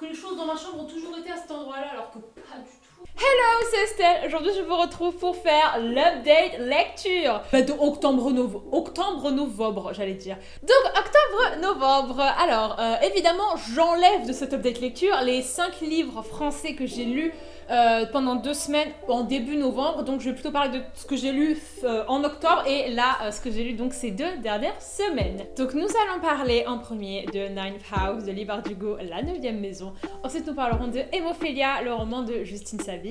que les choses dans ma chambre ont toujours été à cet endroit-là, alors que pas du tout. Hello, c'est Estelle. Aujourd'hui, je vous retrouve pour faire l'update lecture de octobre-novembre, j'allais dire. Donc, octobre-novembre. Alors, évidemment, j'enlève de cette update lecture les 5 livres français que j'ai lus pendant 2 semaines en début novembre. Donc, je vais plutôt parler de ce que j'ai lu en octobre et là, ce que j'ai lu donc ces 2 dernières semaines. Donc, nous allons parler en premier de Ninth House de Leigh Bardugo, La 9e maison. Ensuite, nous parlerons de Hémophilia, le roman de Justine Savy.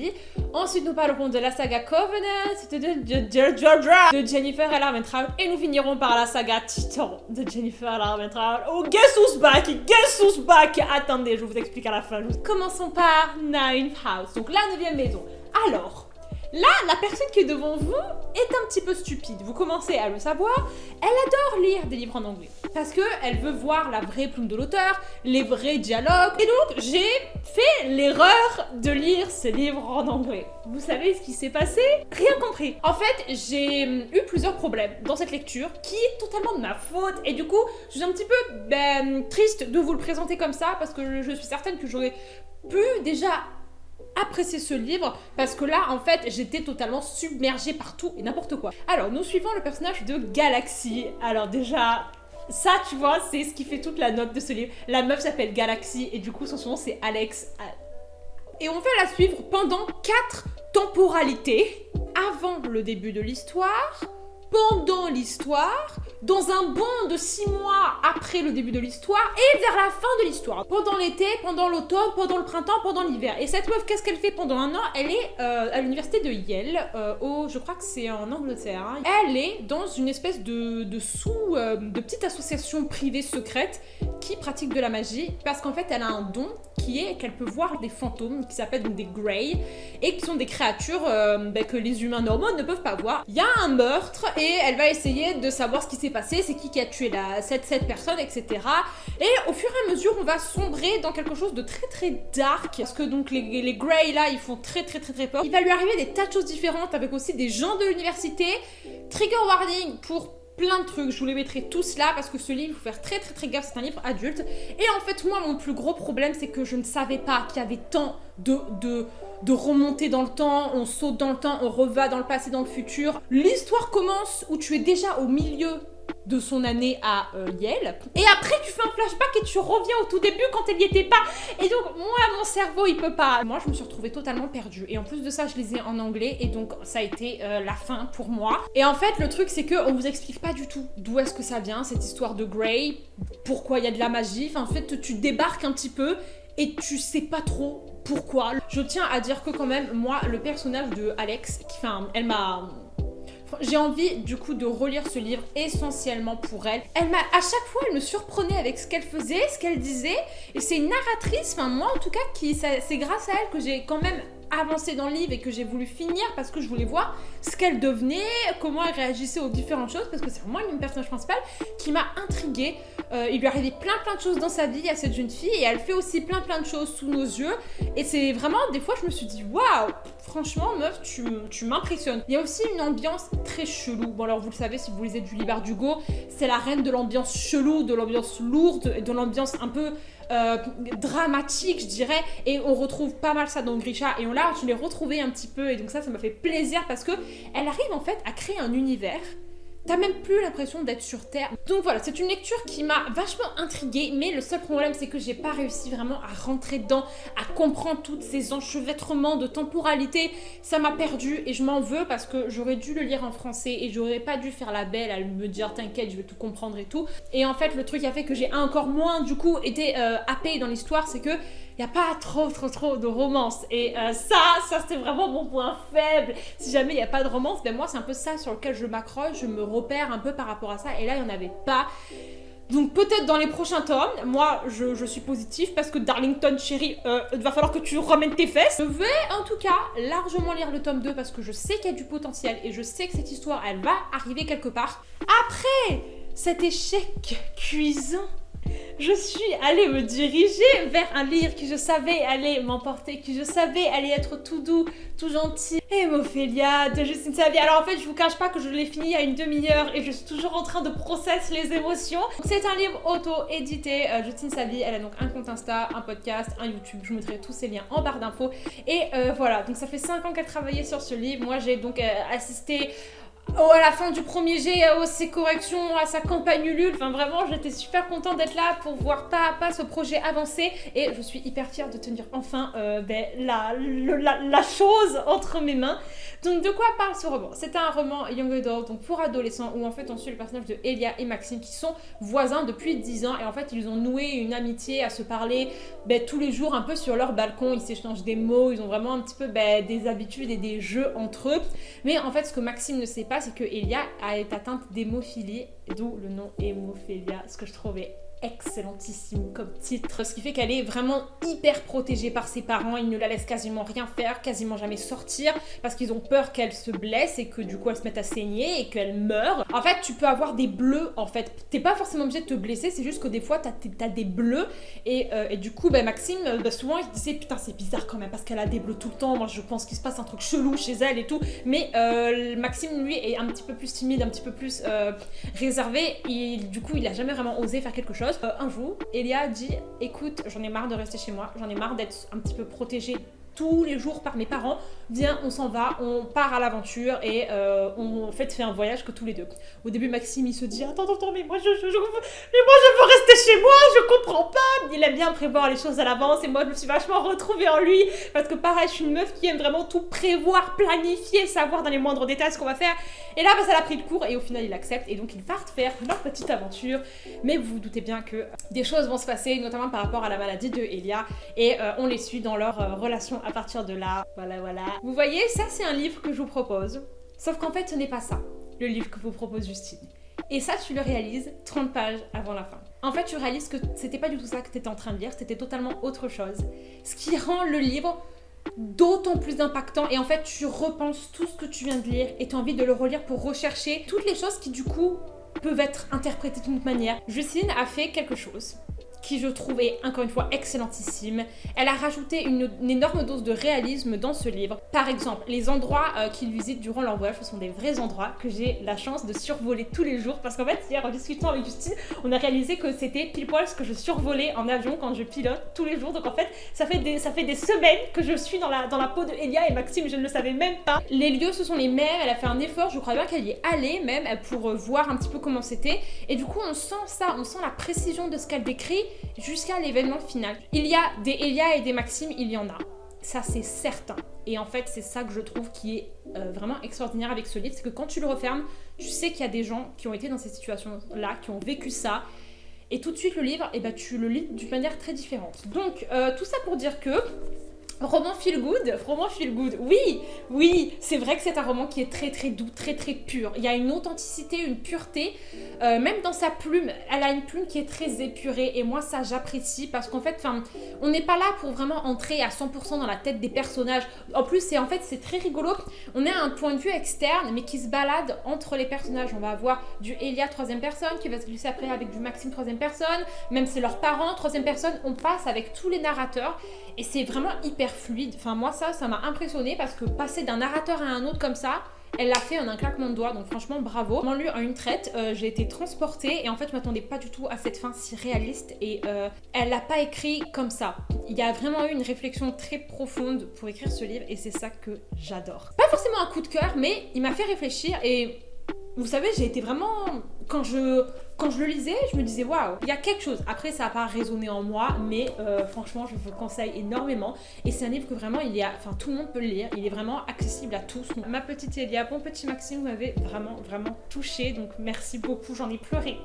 Ensuite, nous parlerons de la saga Covenant de Jennifer L. Armentrout. Et nous finirons par la saga Titan de Jennifer L. Armentrout. Oh, guess who's back? Guess who's back? Attendez, je vous explique à la fin. Commençons par Ninth House, donc la 9e maison. Alors, là, la personne qui est devant vous est un petit peu stupide. Vous commencez à le savoir. Elle adore lire des livres en anglais parce qu'elle veut voir la vraie plume de l'auteur, les vrais dialogues. Et donc, j'ai fait l'erreur de lire ces livres en anglais. Vous savez ce qui s'est passé? Rien compris. En fait, j'ai eu plusieurs problèmes dans cette lecture qui est totalement de ma faute. Et du coup, je suis un petit peu triste de vous le présenter comme ça parce que je suis certaine que j'aurais pu déjà apprécier ce livre parce que là en fait j'étais totalement submergée par tout et n'importe quoi. Alors nous suivons le personnage de Galaxy. Alors déjà ça tu vois c'est ce qui fait toute la note de ce livre. La meuf s'appelle Galaxy et du coup son surnom c'est Alex. Et on va la suivre pendant 4 temporalités. Avant le début de l'histoire, pendant l'histoire, dans un bond de 6 mois après le début de l'histoire et vers la fin de l'histoire. Pendant l'été, pendant l'automne, pendant le printemps, pendant l'hiver. Et cette meuf, qu'est-ce qu'elle fait pendant un an? Elle est à l'université de Yale, je crois que c'est en Angleterre. Hein. Elle est dans une espèce de petite association privée secrète qui pratique de la magie parce qu'en fait elle a un don qui est qu'elle peut voir des fantômes qui s'appellent donc des Grey et qui sont des créatures que les humains normaux ne peuvent pas voir. Il y a un meurtre et elle va essayer de savoir ce qui s'est passé, c'est qui a tué cette personne, etc. Et au fur et à mesure on va sombrer dans quelque chose de très très dark parce que donc les Grey là ils font très peur. Il va lui arriver des tas de choses différentes avec aussi des gens de l'université. Trigger warning pour plein de trucs, je vous les mettrai tous là parce que ce livre, il faut faire très gaffe, c'est un livre adulte. Et en fait, moi, mon plus gros problème, c'est que je ne savais pas qu'il y avait tant de remonter dans le temps, on saute dans le temps, on reva dans le passé, dans le futur. L'histoire commence où tu es déjà au milieu de son année à Yale. Et après, tu fais un flashback et tu reviens au tout début quand elle y était pas. Et donc, moi, mon cerveau, il peut pas. Moi, je me suis retrouvée totalement perdue. Et en plus de ça, je les ai en anglais. Et donc, ça a été la fin pour moi. Et en fait, le truc, c'est qu'on vous explique pas du tout d'où est-ce que ça vient, cette histoire de Grey, pourquoi il y a de la magie. Enfin, en fait, tu débarques un petit peu et tu sais pas trop pourquoi. Je tiens à dire que quand même, moi, le personnage de Alex, elle m'a... J'ai envie du coup de relire ce livre essentiellement pour elle. À chaque fois, elle me surprenait avec ce qu'elle faisait, ce qu'elle disait. Et c'est une narratrice, moi en tout cas, c'est grâce à elle que j'ai quand même avancé dans le livre et que j'ai voulu finir parce que je voulais voir ce qu'elle devenait, comment elle réagissait aux différentes choses parce que c'est vraiment une personnage principale qui m'a intriguée. Il lui arrivait plein de choses dans sa vie à cette jeune fille et elle fait aussi plein de choses sous nos yeux et c'est vraiment, des fois je me suis dit waouh, franchement meuf tu m'impressionnes. Il y a aussi une ambiance très chelou. Bon alors vous le savez si vous lisez du Leigh Bardugo, c'est la reine de l'ambiance chelou, de l'ambiance lourde et de l'ambiance un peu dramatique je dirais, et on retrouve pas mal ça dans Grisha et je l'ai retrouvé un petit peu et donc ça m'a fait plaisir parce que elle arrive en fait à créer un univers. T'as même plus l'impression d'être sur Terre. Donc voilà, c'est une lecture qui m'a vachement intriguée, mais le seul problème c'est que j'ai pas réussi vraiment à rentrer dedans, à comprendre tous ces enchevêtrements de temporalité. Ça m'a perdu et je m'en veux parce que j'aurais dû le lire en français et j'aurais pas dû faire la belle à me dire t'inquiète je vais tout comprendre et tout. Et en fait le truc qui a fait que j'ai encore moins du coup été happée dans l'histoire, c'est que y a pas trop de romance et ça c'est vraiment mon point faible. Si jamais il y a pas de romance, moi c'est un peu ça sur lequel je m'accroche, je me repère un peu par rapport à ça et là il y en avait pas. Donc peut-être dans les prochains tomes, moi je suis positive parce que Darlington chérie, il va falloir que tu ramènes tes fesses. Je vais en tout cas largement lire le tome 2 parce que je sais qu'il y a du potentiel et je sais que cette histoire elle va arriver quelque part. Après cet échec cuisant, je suis allée me diriger vers un livre qui je savais allait m'emporter, qui je savais allait être tout doux, tout gentil. Hémophilia de Justine Savy. Alors en fait, je vous cache pas que je l'ai fini il y a une demi-heure et je suis toujours en train de process les émotions. C'est un livre auto-édité. Justine Savy, elle a donc un compte Insta, un podcast, un YouTube. Je vous mettrai tous ces liens en barre d'infos. Et voilà, donc ça fait 5 ans qu'elle travaillait sur ce livre. Moi, j'ai donc assisté à la fin du premier jet, ses corrections, à sa campagne Ulule. Enfin vraiment, j'étais super contente d'être là pour voir pas à pas ce projet avancer. Et je suis hyper fière de tenir enfin la chose entre mes mains. Donc de quoi parle ce roman? C'est un roman young adult, donc pour adolescents, où en fait on suit le personnage de Elia et Maxime qui sont voisins depuis 10 ans. Et en fait ils ont noué une amitié à se parler tous les jours un peu sur leur balcon. Ils s'échangent des mots, ils ont vraiment un petit peu des habitudes et des jeux entre eux. Mais en fait ce que Maxime ne sait pas, c'est que Elia est atteinte d'hémophilie, d'où le nom Hémophilia, ce que je trouvais excellentissime comme titre, ce qui fait qu'elle est vraiment hyper protégée par ses parents. Ils ne la laissent quasiment rien faire, quasiment jamais sortir, parce qu'ils ont peur qu'elle se blesse et que du coup elle se mette à saigner et qu'elle meure. En fait, tu peux avoir des bleus, en fait. T'es pas forcément obligé de te blesser, c'est juste que des fois t'as des bleus et du coup Maxime, souvent il se disait putain c'est bizarre quand même parce qu'elle a des bleus tout le temps. Moi je pense qu'il se passe un truc chelou chez elle et tout, mais Maxime lui est un petit peu plus timide, un petit peu plus réservé et du coup il a jamais vraiment osé faire quelque chose. Un jour, Elia dit écoute, j'en ai marre de rester chez moi, j'en ai marre d'être un petit peu protégée tous les jours par mes parents, viens on s'en va, on part à l'aventure et on fait un voyage que tous les deux. Au début Maxime il se dit attends mais moi je veux rester chez moi, je comprends pas. Il aime bien prévoir les choses à l'avance et moi je me suis vachement retrouvée en lui parce que pareil je suis une meuf qui aime vraiment tout prévoir, planifier, savoir dans les moindres détails ce qu'on va faire. Et là ça l'a pris le cours et au final il accepte et donc ils partent faire leur petite aventure. Mais vous vous doutez bien que des choses vont se passer, notamment par rapport à la maladie de Elia et on les suit dans leur relation à partir de là. Voilà. Vous voyez, ça c'est un livre que je vous propose. Sauf qu'en fait ce n'est pas ça, le livre que vous propose Justine. Et ça tu le réalises 30 pages avant la fin. En fait tu réalises que c'était pas du tout ça que tu étais en train de lire, c'était totalement autre chose. Ce qui rend le livre d'autant plus impactant et en fait tu repenses tout ce que tu viens de lire et tu as envie de le relire pour rechercher toutes les choses qui du coup peuvent être interprétées de toute manière. Justine a fait quelque chose qui je trouvais encore une fois excellentissime. Elle a rajouté une énorme dose de réalisme dans ce livre. Par exemple, les endroits qu'ils visitent durant leur voyage, ce sont des vrais endroits que j'ai la chance de survoler tous les jours parce qu'en fait hier en discutant avec Justine, on a réalisé que c'était pile poil ce que je survolais en avion quand je pilote tous les jours. Donc en fait, ça fait des semaines que je suis dans la peau de Elia et Maxime, je ne le savais même pas. Les lieux ce sont les mêmes, elle a fait un effort, je crois bien qu'elle y est allée même pour voir un petit peu comment c'était et du coup on sent ça, on sent la précision de ce qu'elle décrit jusqu'à l'événement final. Il y a des Elia et des Maxime, il y en a. Ça c'est certain. Et en fait c'est ça que je trouve qui est vraiment extraordinaire avec ce livre, c'est que quand tu le refermes, tu sais qu'il y a des gens qui ont été dans ces situations-là, qui ont vécu ça. Et tout de suite le livre, tu le lis d'une manière très différente. Donc tout ça pour dire que roman feel good, oui, c'est vrai que c'est un roman qui est très très doux, très très pur. Il y a une authenticité, une pureté, même dans sa plume, elle a une plume qui est très épurée et moi ça j'apprécie parce qu'en fait, on n'est pas là pour vraiment entrer à 100% dans la tête des personnages. En plus, c'est très rigolo, on a un point de vue externe mais qui se balade entre les personnages. On va avoir du Elia troisième personne qui va se glisser après avec du Maxime troisième personne, même c'est leurs parents troisième personne, on passe avec tous les narrateurs et c'est vraiment hyper fluide. Enfin moi ça m'a impressionné parce que passer d'un narrateur à un autre comme ça, elle l'a fait en un claquement de doigts, donc franchement bravo. Je m'en lu en une traite, j'ai été transportée et en fait je m'attendais pas du tout à cette fin si réaliste et elle l'a pas écrit comme ça. Il y a vraiment eu une réflexion très profonde pour écrire ce livre et c'est ça que j'adore. Pas forcément un coup de cœur mais il m'a fait réfléchir et vous savez j'ai été vraiment... Quand je le lisais, je me disais waouh, il y a quelque chose. Après, ça n'a pas résonné en moi, mais franchement, je vous le conseille énormément. Et c'est un livre que vraiment, tout le monde peut le lire. Il est vraiment accessible à tous. Ma petite Elia, mon petit Maxime, vous m'avez vraiment, vraiment touchée. Donc merci beaucoup, j'en ai pleuré.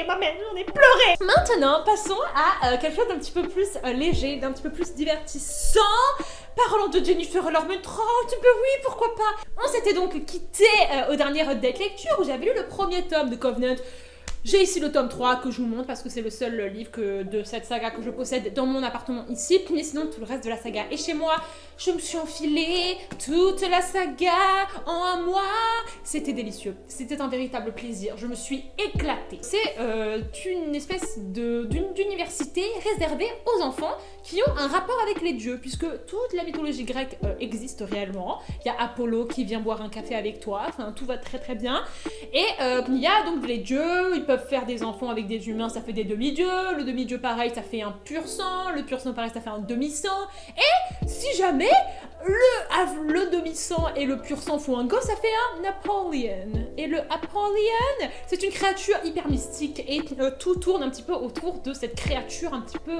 Ma mère, j'en ai pleuré. Maintenant, passons à quelque chose d'un petit peu plus léger, d'un petit peu plus divertissant. Parlant de Jennifer Lawrence, oui, pourquoi pas. On s'était donc quitté au dernier update lecture où j'avais lu le premier tome de Covenant. J'ai ici le tome 3 que je vous montre parce que c'est le seul livre de cette saga que je possède dans mon appartement ici. Mais sinon, tout le reste de la saga est chez moi. Je me suis enfilée toute la saga en un mois. C'était délicieux. C'était un véritable plaisir. Je me suis éclatée. C'est une espèce d'université réservée aux enfants qui ont un rapport avec les dieux, puisque toute la mythologie grecque existe réellement. Il y a Apollo qui vient boire un café avec toi. Enfin, tout va très très bien. Et il y a donc les dieux. Ils peuvent faire des enfants avec des humains, ça fait des demi-dieux. Le demi-dieu pareil, ça fait un pur sang. Le pur sang pareil, ça fait un demi-sang. Et si jamais le demi-sang et le pur sang font un gosse, ça fait un Napoléon. Et le Apollyon, c'est une créature hyper mystique et tout tourne un petit peu autour de cette créature un petit peu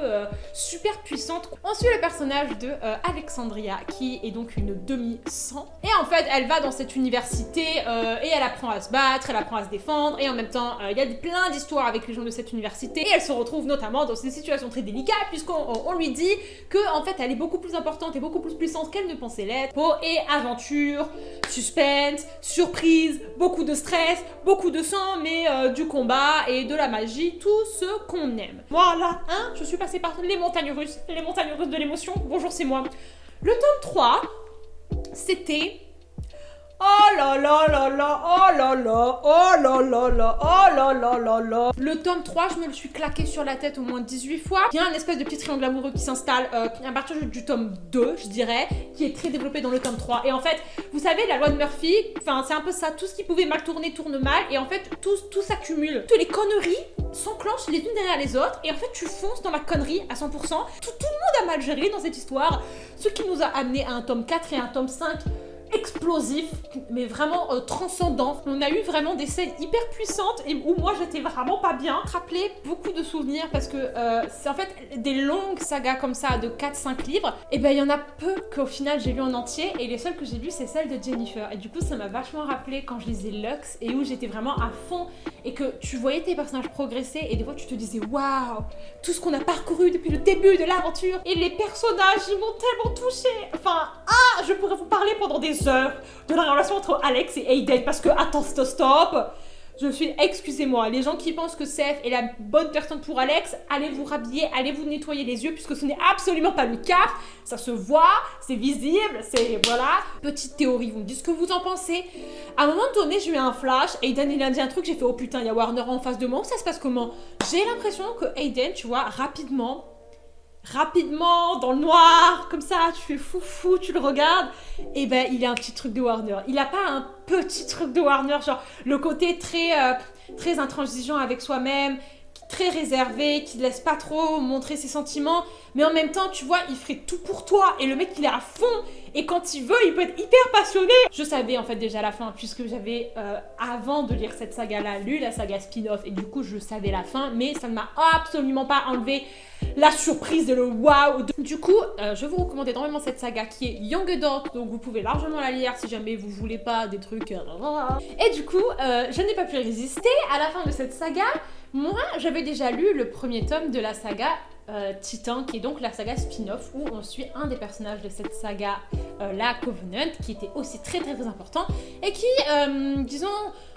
super puissante. On suit le personnage de Alexandria, qui est donc une demi-sang. Et en fait, elle va dans cette université et elle apprend à se battre, elle apprend à se défendre, et en même temps, il y a plein d'histoires avec les gens de cette université. Et elle se retrouve notamment dans des situations très délicates, puisqu'on lui dit que en fait, elle est beaucoup plus importante et beaucoup plus puissante qu'elle ne pensait l'être. Et aventure, suspense, surprise, beaucoup de stress, beaucoup de sang, mais du combat et de la magie, tout ce qu'on aime. Voilà, hein, je suis passée par les montagnes russes de l'émotion. Bonjour, c'est moi. Le tome 3, c'était... Oh là là là là, oh là là, oh là là là, oh là là là là. Le tome 3, je me le suis claqué sur la tête au moins 18 fois. Il y a un espèce de petit triangle amoureux qui s'installe à partir du tome 2, je dirais, qui est très développé dans le tome 3. Et en fait, vous savez, la loi de Murphy, enfin c'est un peu ça, tout ce qui pouvait mal tourner tourne mal, et en fait, tout s'accumule. Toutes les conneries s'enclenchent les unes derrière les autres, et en fait, tu fonces dans la connerie à 100%. Tout le monde a mal géré dans cette histoire, ce qui nous a amené à un tome 4 et un tome 5 explosif, mais vraiment transcendant. On a eu vraiment des scènes hyper puissantes et où moi j'étais vraiment pas bien. Rappelé beaucoup de souvenirs parce que c'est en fait des longues sagas comme ça de 4-5 livres, et ben il y en a peu qu'au final j'ai lu en entier, et les seules que j'ai lues c'est celle de Jennifer, et du coup ça m'a vachement rappelé quand je lisais Lux et où j'étais vraiment à fond et que tu voyais tes personnages progresser et des fois tu te disais waouh, tout ce qu'on a parcouru depuis le début de l'aventure, et les personnages ils m'ont tellement touchée. Enfin, je pourrais vous parler pendant des heures de la relation entre Alex et Aiden, parce que attends, stop. Je suis, excusez-moi, les gens qui pensent que Seth est la bonne personne pour Alex, allez vous rhabiller, allez vous nettoyer les yeux, puisque ce n'est absolument pas le cas. Ça se voit, c'est visible, c'est voilà. Petite théorie, vous me dites ce que vous en pensez. À un moment donné, j'ai eu un flash, Aiden il a dit un truc, j'ai fait oh putain, il y a Warner en face de moi, ça se passe comment? J'ai l'impression que Aiden, tu vois, rapidement, dans le noir, comme ça, tu fais foufou, tu le regardes, et ben il a un petit truc de Warner. Il a pas un petit truc de Warner, genre le côté très intransigeant avec soi-même, très réservé, qui ne laisse pas trop montrer ses sentiments, mais en même temps, tu vois, il ferait tout pour toi, et le mec il est à fond, et quand il veut, il peut être hyper passionné. Je savais en fait déjà la fin, puisque j'avais, avant de lire cette saga-là, lu la saga spin-off, et du coup je savais la fin, mais ça ne m'a absolument pas enlevé la surprise et le waouh. Du coup, je vous recommande énormément cette saga qui est Young Adult, donc vous pouvez largement la lire si jamais vous voulez pas des trucs... Et du coup, je n'ai pas pu résister à la fin de cette saga. Moi, j'avais déjà lu le premier tome de la saga Titan, qui est donc la saga spin-off où on suit un des personnages de cette saga, la Covenant, qui était aussi très important et qui, disons,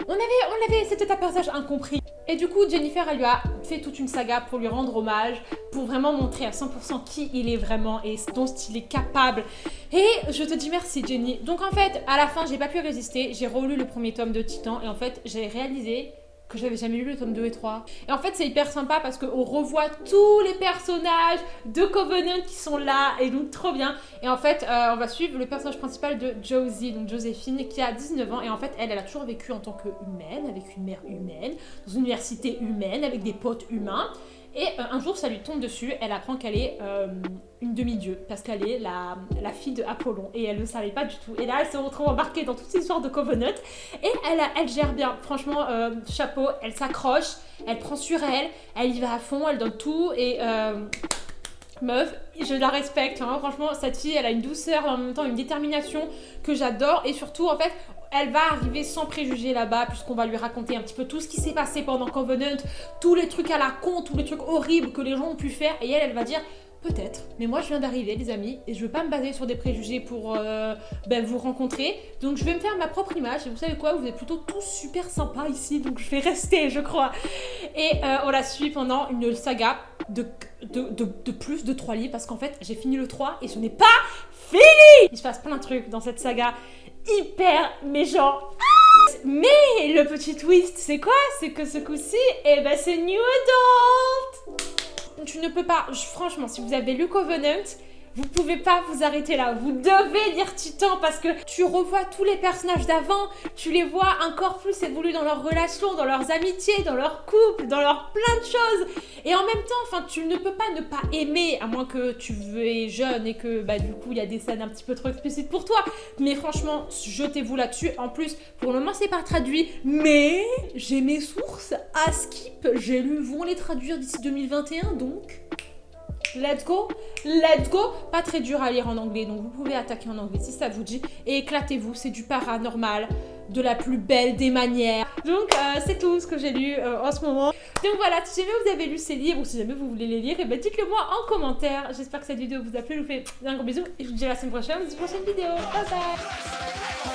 on avait c'était un personnage incompris. Et du coup, Jennifer, elle lui a fait toute une saga pour lui rendre hommage, pour vraiment montrer à 100% qui il est vraiment et dont il est capable. Et je te dis merci, Jenny. Donc en fait, à la fin, j'ai pas pu résister, j'ai relu le premier tome de Titan et en fait, j'ai réalisé que j'avais jamais lu le tome 2 et 3. Et en fait, c'est hyper sympa parce qu'on revoit tous les personnages de Covenant qui sont là, et donc trop bien. Et en fait, on va suivre le personnage principal de Josie, donc Joséphine, qui a 19 ans, et en fait, elle a toujours vécu en tant qu'humaine, avec une mère humaine, dans une université humaine, avec des potes humains. Et un jour, ça lui tombe dessus, elle apprend qu'elle est une demi-dieu, parce qu'elle est la fille de Apollon, et elle ne le savait pas du tout. Et là, elle se retrouve embarquée dans toute cette histoire de Covenant, et elle gère bien, franchement, chapeau, elle s'accroche, elle prend sur elle y va à fond, elle donne tout, et meuf, je la respecte, hein. Franchement, cette fille, elle a une douceur, en même temps une détermination que j'adore, et surtout, en fait, Elle va arriver sans préjugés là-bas, puisqu'on va lui raconter un petit peu tout ce qui s'est passé pendant Covenant, tous les trucs à la con, tous les trucs horribles que les gens ont pu faire, et elle va dire... Peut-être, mais moi je viens d'arriver les amis et je veux pas me baser sur des préjugés pour vous rencontrer, donc je vais me faire ma propre image et vous savez quoi, vous êtes plutôt tous super sympas ici, donc je vais rester je crois. Et on la suit pendant une saga de plus de 3 livres parce qu'en fait j'ai fini le 3 et ce n'est pas fini. Il se passe plein de trucs dans cette saga hyper méchant. Mais le petit twist c'est quoi? C'est que ce coup-ci, c'est New Adult. Tu ne peux pas, franchement, si vous avez lu Covenant, vous pouvez pas vous arrêter là. Vous devez lire Titan parce que tu revois tous les personnages d'avant, tu les vois encore plus évoluer dans leurs relations, dans leurs amitiés, dans leur couple, dans leur plein de choses. Et en même temps, enfin, tu ne peux pas ne pas aimer, à moins que tu es jeune et que du coup il y a des scènes un petit peu trop explicites pour toi. Mais franchement, jetez-vous là-dessus. En plus, pour le moment c'est pas traduit, mais j'ai mes sources à Skip. J'ai lu, vont les traduire d'ici 2021, donc... Let's go, let's go. Pas très dur à lire en anglais, donc vous pouvez attaquer en anglais si ça vous dit. Et éclatez-vous, c'est du paranormal, de la plus belle des manières. Donc c'est tout ce que j'ai lu en ce moment. Donc voilà, si jamais vous avez lu ces livres ou si jamais vous voulez les lire, dites-le moi en commentaire. J'espère que cette vidéo vous a plu, je vous fais un gros bisou et je vous dis à la semaine prochaine dans une prochaine vidéo. Bye bye.